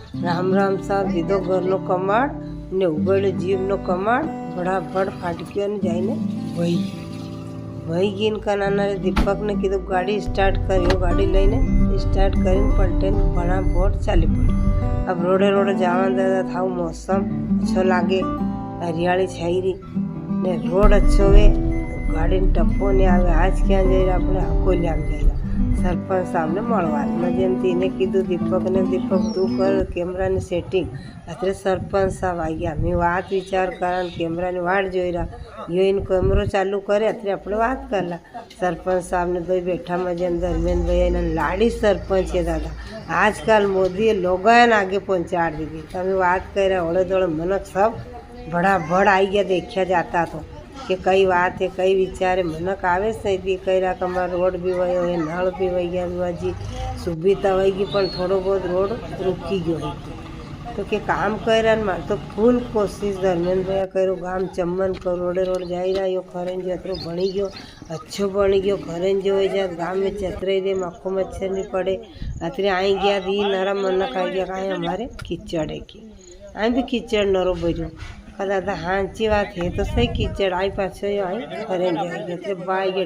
राम राम साहब दीदो घरनो कमाड़ ने उगड़े जीवनो कमाड़ बड़ाबड़ फाटक्यो ने जाइने वही गीन कनाना दीपक ने कीधुं गाड़ी स्टार्ट करियो। गाड़ी लईने स्टार्ट करीने पलटे बड़ा बोट चाली पड़ी। अब रोडे रोडे जावा दादा थाव मौसम अच्छो लागे, हरियाली छाई रही ने रोड अच्छो वे, गाड़ी ने टप्पो नहीं आवे। आज क्या जाए अपने अकोलिया में जाएगा सरपंच साहब ने मळवा। जेमती ने कीधुं दीपक ने दीपक तू कर कैमरा ने सेटिंग। अत्रे सरपंच साहब आई गया। मैं बात विचार कर कैमरा ने वाट जोई रहा। यो इन कैमरो चालू करे अत्रे अपने बात करला। सरपंच साहब ने दो बैठा मजे धर्मेंद्र भैया ने लाड़ी सरपंच है दादा। आजकल मोदी लोगों आगे पहुँचा दी। तब बात कर ओड़े दौड़े मनक सब बड़ा बड़ आई गया। देखा जाता तो कि कई बात है कई विचारे मनक आवे से भी कई रहा हमारा रोड भी वही है, नल भी वही गया जी, सुविधा वही गई पर थोड़ो बहुत रोड रुकी गयो। तो के काम कर मार तो फूल कोशिश धर्मेंद्र भैया करो गाम चम्मन करोड़े रोड जाई रहा। यो खरें जो अतरो बनी गयो, अच्छो बनी गयो। खरें जो हो जाए गाम में चतरे रे मक्खो मच्छर नहीं पड़े। अतरे आई गया दी नरम मनक आ गया कहीं हमारे कीचड़े की आई भी कीचड़ नरो भर्यो। दादा हाँची बात है तो सही कीचड़ आई पाछो आई खरें जाएगी। अतरे बाई गए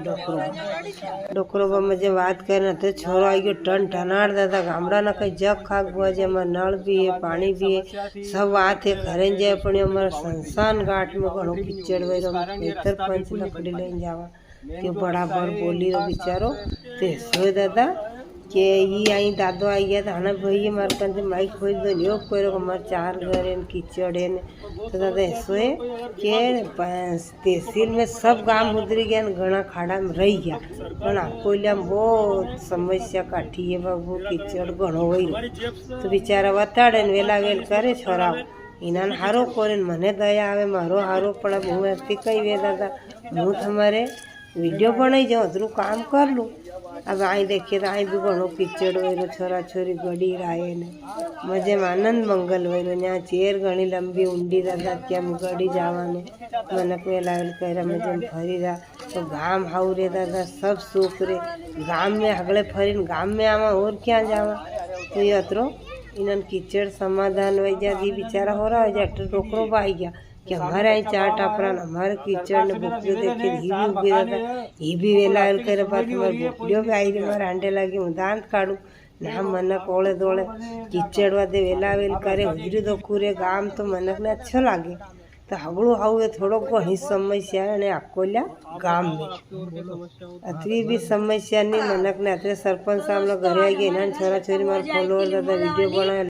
डोकरो मजे बात करना तो छोरो आई गयो टन टनाड़। दादा गामड़ा ना कई जग खाक बुआ जे हमारे नल भी है पानी भी है सब बात है खरें जाए। पण हमारे संसान घाट में घणो कीचड़ वे बेहतर पंच लकड़ी लईने जावा के बड़ा बड़ बोली रो बिचारो ते सोए दादा के ही आई दादो आई गया था ना भाई मारे कंद माइक खोज दो यो कोई हमारे चार घर है कीचड़ है। तो दादा ऐसो है कि तहसील में सब गांव उधरी गया घना खाड़ा में रही गया पर अकोलिया में बहुत समस्या काठी है बाबू कीचड़ घणो हुई। तो बेचारा बताड़े वेला वेल करे छोरा इना हारो करे मने दया आवे मारो हारो पड़ा हूँ ऐसी कई वे दादा हूँ तुम्हारे वीडियो बनाई जाऊँ अतरू काम कर लूँ। अब आई देखिए तो आई भी घणो कीचड़ वेलो छोरा छोरी गड़ी राय ने मजे में आनंद मंगल वेलो यहाँ चेर घनी लंबी ऊंडी दादा क्या गड़ी जावा ने मनक वेला वेल कर मजे में फरी रहा। तो गाम हाउ रे दादा सब सुख रे गाम में हगले फरीन गाम में आवा और क्या जावा। तो ये अतरो इन्हन कीचड़ समाधान हो जा दी बेचारा हो रहा हो जा टोकरो बाई गया कि हमारे आई चार टापरा हमारे कीचड़ ने बुकड़ियों देखे ही भी उगी दादा ही भी वेला करे बात हमारे बुकड़ियों भी आई रही हमारे अंडे लगी हूँ दांत काढ़ू ना मनक ओले दौड़े कीचड़ वादे वेला वेल करे हुजरी दो कूरे गाम तो मनक ने अच्छो लागे। तो हगड़ू हाउ थोड़ो घणी समस्या है अकोलिया गाम में अतरी भी समस्या नहीं मनक ने अतरे सरपंच साहब घरे आई गए छोरा छोरी मारे फॉलोअर दादा वीडियो बनाए।